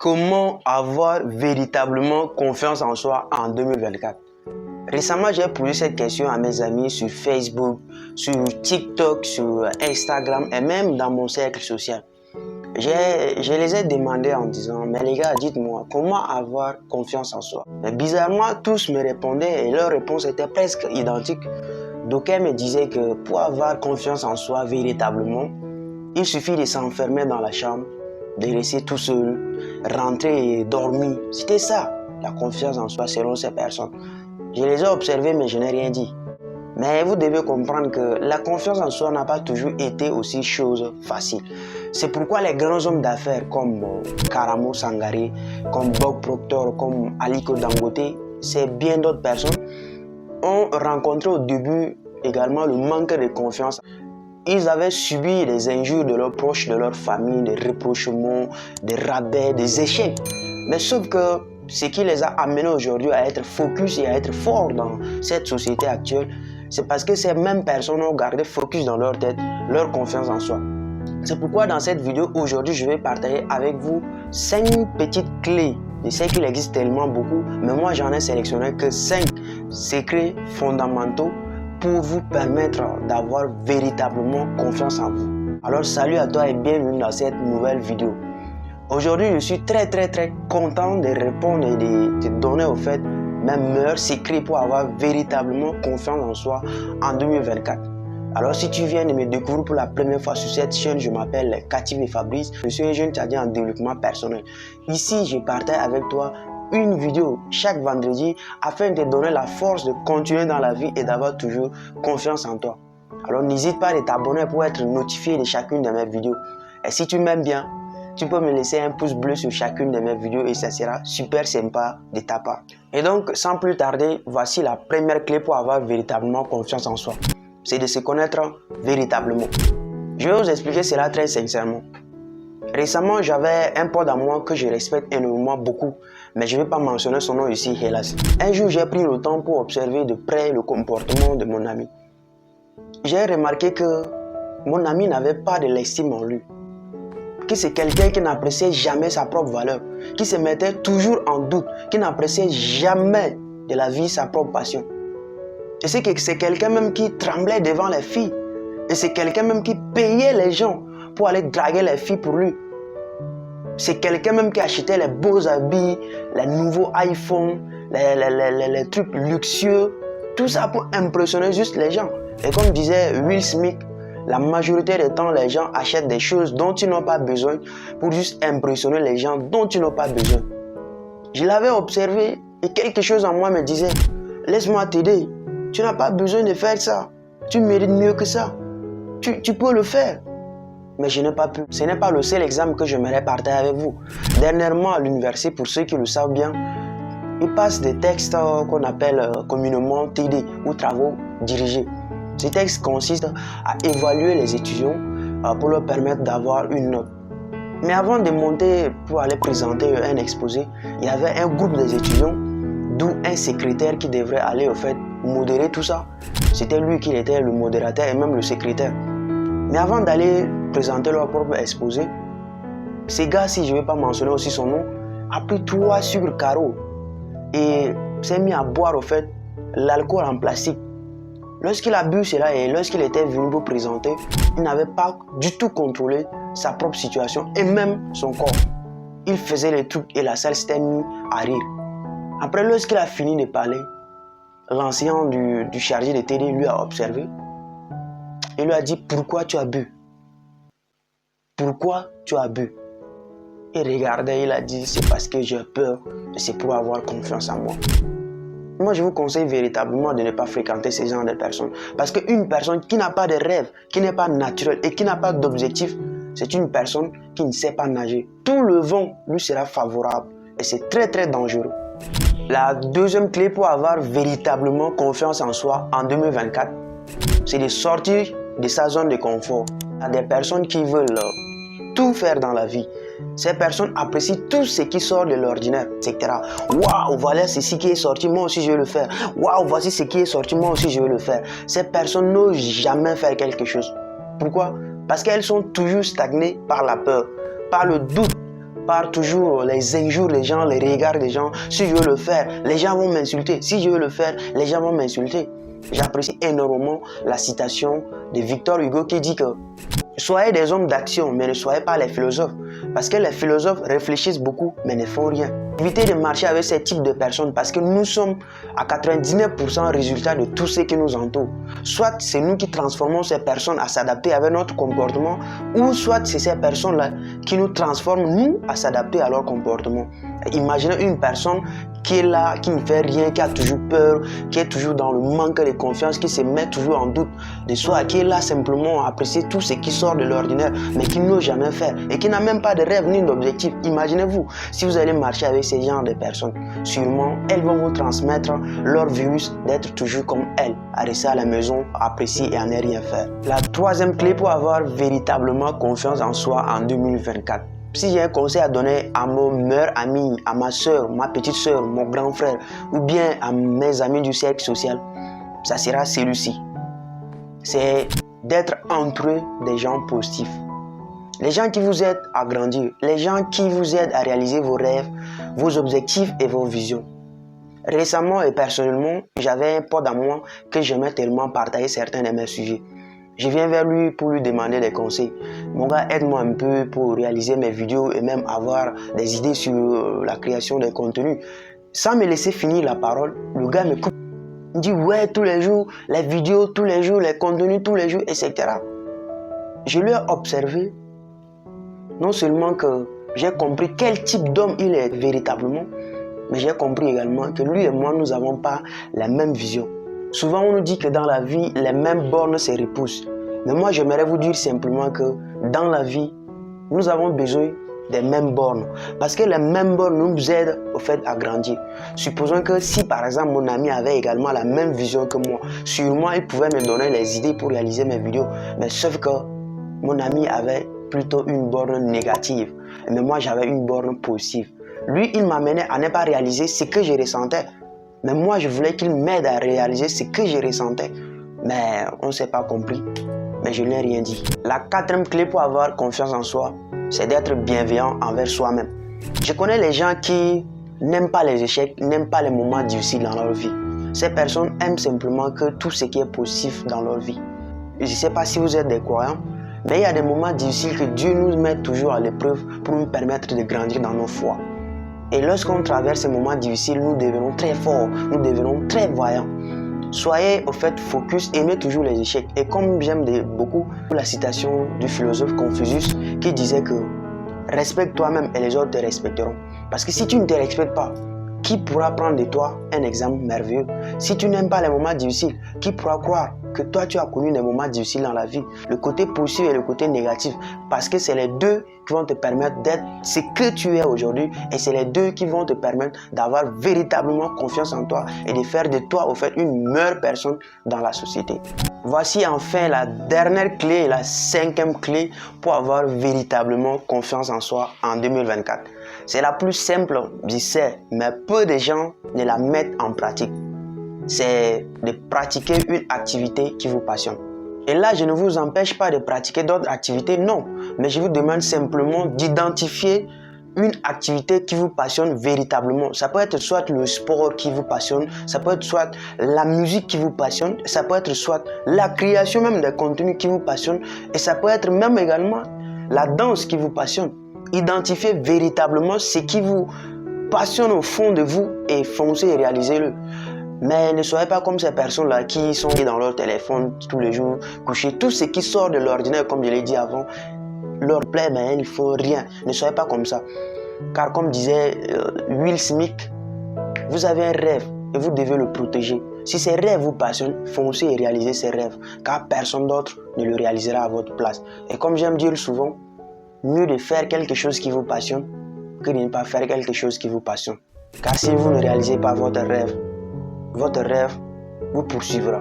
Comment avoir véritablement confiance en soi en 2024? Récemment, j'ai posé cette question à mes amis sur Facebook, sur TikTok, sur Instagram et même dans mon cercle social. Je les ai demandé en disant, mais les gars, dites-moi, comment avoir confiance en soi? Mais bizarrement, tous me répondaient et leurs réponses étaient presque identiques. D'aucuns me disaient que pour avoir confiance en soi véritablement, il suffit de s'enfermer dans la chambre, de rester tout seul, rentrer et dormir. C'était ça, la confiance en soi selon ces personnes. Je les ai observés mais je n'ai rien dit. Mais vous devez comprendre que la confiance en soi n'a pas toujours été aussi chose facile. C'est pourquoi les grands hommes d'affaires comme Karamo Sangare, comme Bob Proctor, comme Aliko Dangote, c'est bien d'autres personnes, ont rencontré au début également le manque de confiance. Ils avaient subi des injures de leurs proches, de leur famille, des reprochements, des rabais, des échecs. Mais sauf que ce qui les a amenés aujourd'hui à être focus et à être forts dans cette société actuelle, c'est parce que ces mêmes personnes ont gardé focus dans leur tête, leur confiance en soi. C'est pourquoi dans cette vidéo aujourd'hui, je vais partager avec vous 5 petites clés. Je sais qu'il existe tellement beaucoup, mais moi j'en ai sélectionné que 5 secrets fondamentaux pour vous permettre d'avoir véritablement confiance en vous. Alors salut à toi et bienvenue dans cette nouvelle vidéo. Aujourd'hui je suis très content de répondre et de te donner au fait mes meilleurs secrets pour avoir véritablement confiance en soi en 2024. Alors si tu viens de me découvrir pour la première fois sur cette chaîne, je m'appelle Katif et Fabrice, je suis un jeune Tchadien en développement personnel. Ici je partage avec toi une vidéo chaque vendredi afin de te donner la force de continuer dans la vie et d'avoir toujours confiance en toi. Alors n'hésite pas à t'abonner pour être notifié de chacune de mes vidéos. Et si tu m'aimes bien, tu peux me laisser un pouce bleu sur chacune de mes vidéos et ça sera super sympa de ta part. Et donc sans plus tarder, voici la première clé pour avoir véritablement confiance en soi. C'est de se connaître véritablement. Je vais vous expliquer cela très sincèrement. Récemment, j'avais un pote à moi que je respecte énormément beaucoup, mais je ne vais pas mentionner son nom ici, hélas. Un jour, j'ai pris le temps pour observer de près le comportement de mon ami. J'ai remarqué que mon ami n'avait pas de l'estime en lui, que c'est quelqu'un qui n'appréciait jamais sa propre valeur, qui se mettait toujours en doute, qui n'appréciait jamais de la vie sa propre passion. Et c'est quelqu'un même qui tremblait devant les filles, et c'est quelqu'un même qui payait les gens pour aller draguer les filles pour lui. C'est quelqu'un même qui achetait les beaux habits, les nouveaux iPhones, les trucs luxueux, tout ça pour impressionner juste les gens. Et comme disait Will Smith, la majorité du temps, les gens achètent des choses dont ils n'ont pas besoin pour juste impressionner les gens dont ils n'ont pas besoin. Je l'avais observé et quelque chose en moi me disait, laisse-moi t'aider, tu n'as pas besoin de faire ça, tu mérites mieux que ça, tu peux le faire. Mais je n'ai pas pu. Ce n'est pas le seul exemple que j'aimerais partager avec vous. Dernièrement à l'université, pour ceux qui le savent bien, ils passent des textes qu'on appelle communément TD ou travaux dirigés. Ces textes consistent à évaluer les étudiants pour leur permettre d'avoir une note. Mais avant de monter pour aller présenter un exposé, il y avait un groupe des étudiants, d'où un secrétaire qui devrait aller au fait modérer tout ça. C'était lui qui était le modérateur et même le secrétaire. Mais avant d'aller présenter leur propre exposé, ce gars-ci, je ne vais pas mentionner aussi son nom, a pris 3 sucres carreaux et s'est mis à boire au fait l'alcool en plastique. Lorsqu'il a bu cela et lorsqu'il était venu pour présenter, il n'avait pas du tout contrôlé sa propre situation et même son corps. Il faisait les trucs et la salle s'était mise à rire. Après, lorsqu'il a fini de parler, l'enseignant du chargé de TD lui a observé. Il lui a dit, pourquoi tu as bu? Pourquoi tu as bu? Il regardait, il a dit, c'est parce que j'ai peur et c'est pour avoir confiance en moi. Moi, je vous conseille véritablement de ne pas fréquenter ce genre de personnes. Parce qu'une personne qui n'a pas de rêve, qui n'est pas naturelle et qui n'a pas d'objectif, c'est une personne qui ne sait pas nager. Tout le vent lui sera favorable et c'est très dangereux. La deuxième clé pour avoir véritablement confiance en soi en 2024, c'est de sortir de sa zone de confort. Il y a des personnes qui veulent tout faire dans la vie. Ces personnes apprécient tout ce qui sort de l'ordinaire, etc. Waouh, voilà ceci qui est sorti, moi aussi je vais le faire. Waouh, voici ce qui est sorti, moi aussi je vais le faire. Ces personnes n'osent jamais faire quelque chose. Pourquoi? Parce qu'elles sont toujours stagnées par la peur, par le doute, par toujours les injures des gens, les regards des gens. Si je veux le faire, les gens vont m'insulter. Si je veux le faire, les gens vont m'insulter. J'apprécie énormément la citation de Victor Hugo qui dit que soyez des hommes d'action, mais ne soyez pas les philosophes. Parce que les philosophes réfléchissent beaucoup, mais ne font rien. Évitez de marcher avec ce type de personnes parce que nous sommes à 99% résultat de tout ce qui nous entoure. Soit c'est nous qui transformons ces personnes à s'adapter avec notre comportement, ou soit c'est ces personnes-là qui nous transforment, nous, à s'adapter à leur comportement. Imaginez une personne qui est là, qui ne fait rien, qui a toujours peur, qui est toujours dans le manque de confiance, qui se met toujours en doute de soi, qui est là simplement à apprécier tout ce qui sort de l'ordinaire, mais qui n'ose jamais faire et qui n'a même pas de rêve ni d'objectif. Imaginez-vous, si vous allez marcher avec ces genres de personnes, sûrement elles vont vous transmettre leur virus d'être toujours comme elles, à rester à la maison, à apprécier et à ne rien faire. La troisième clé pour avoir véritablement confiance en soi en 2024. Si j'ai un conseil à donner à mon meilleur ami, à ma soeur, ma petite soeur, mon grand frère, ou bien à mes amis du cercle social, ça sera celui-ci. C'est d'être entouré des gens positifs. Les gens qui vous aident à grandir, les gens qui vous aident à réaliser vos rêves, vos objectifs et vos visions. Récemment et personnellement, j'avais un pote à moi que j'aimais tellement partager certains de mes sujets. Je viens vers lui pour lui demander des conseils. Mon gars, aide-moi un peu pour réaliser mes vidéos et même avoir des idées sur la création des contenus. Sans me laisser finir la parole, le gars me coupe. Il me dit ouais, tous les jours, les vidéos, tous les jours, les contenus, tous les jours, etc. Je lui ai observé, non seulement que j'ai compris quel type d'homme il est véritablement, mais j'ai compris également que lui et moi, nous n'avons pas la même vision. Souvent, on nous dit que dans la vie, les mêmes bornes se repoussent. Mais moi, j'aimerais vous dire simplement que dans la vie, nous avons besoin des mêmes bornes. Parce que les mêmes bornes nous aident au fait à grandir. Supposons que si par exemple mon ami avait également la même vision que moi, sûrement il pouvait me donner les idées pour réaliser mes vidéos. Mais sauf que mon ami avait plutôt une borne négative. Mais moi, j'avais une borne positive. Lui, il m'amenait à ne pas réaliser ce que je ressentais. Mais moi, je voulais qu'il m'aide à réaliser ce que je ressentais. Mais on ne s'est pas compris. Mais je n'ai rien dit. La quatrième clé pour avoir confiance en soi, c'est d'être bienveillant envers soi-même. Je connais les gens qui n'aiment pas les échecs, n'aiment pas les moments difficiles dans leur vie. Ces personnes aiment simplement que tout ce qui est positif dans leur vie. Je ne sais pas si vous êtes des croyants, mais il y a des moments difficiles que Dieu nous met toujours à l'épreuve pour nous permettre de grandir dans nos foi. Et lorsqu'on traverse ces moments difficiles, nous devenons très forts, nous devenons très voyants. Soyez au fait focus, aimez toujours les échecs. Et comme j'aime beaucoup la citation du philosophe Confucius qui disait que respecte toi-même et les autres te respecteront. Parce que si tu ne te respectes pas, qui pourra prendre de toi un exemple merveilleux? Si tu n'aimes pas les moments difficiles, qui pourra croire que toi tu as connu des moments difficiles dans la vie? Le côté positif et le côté négatif. Parce que c'est les deux qui vont te permettre d'être ce que tu es aujourd'hui. Et c'est les deux qui vont te permettre d'avoir véritablement confiance en toi et de faire de toi au fait une meilleure personne dans la société. Voici enfin la dernière clé et la cinquième clé pour avoir véritablement confiance en soi en 2024. C'est la plus simple, je sais, mais peu de gens ne la mettent en pratique. C'est de pratiquer une activité qui vous passionne. Et là, je ne vous empêche pas de pratiquer d'autres activités, non. Mais je vous demande simplement d'identifier une activité qui vous passionne véritablement. Ça peut être soit le sport qui vous passionne, ça peut être soit la musique qui vous passionne, ça peut être soit la création même des contenus qui vous passionne, et ça peut être même également la danse qui vous passionne. Identifiez véritablement ce qui vous passionne au fond de vous et foncez et réalisez-le. Mais ne soyez pas comme ces personnes-là qui sont dans leur téléphone tous les jours, couchés. Tout ce qui sort de l'ordinaire, comme je l'ai dit avant, leur plaît, mais ils ne font rien. Ne soyez pas comme ça. Car comme disait Will Smith, vous avez un rêve et vous devez le protéger. Si ces rêves vous passionnent, foncez et réalisez ces rêves, car personne d'autre ne le réalisera à votre place. Et comme j'aime dire souvent, mieux de faire quelque chose qui vous passionne que de ne pas faire quelque chose qui vous passionne. Car si vous ne réalisez pas votre rêve vous poursuivra.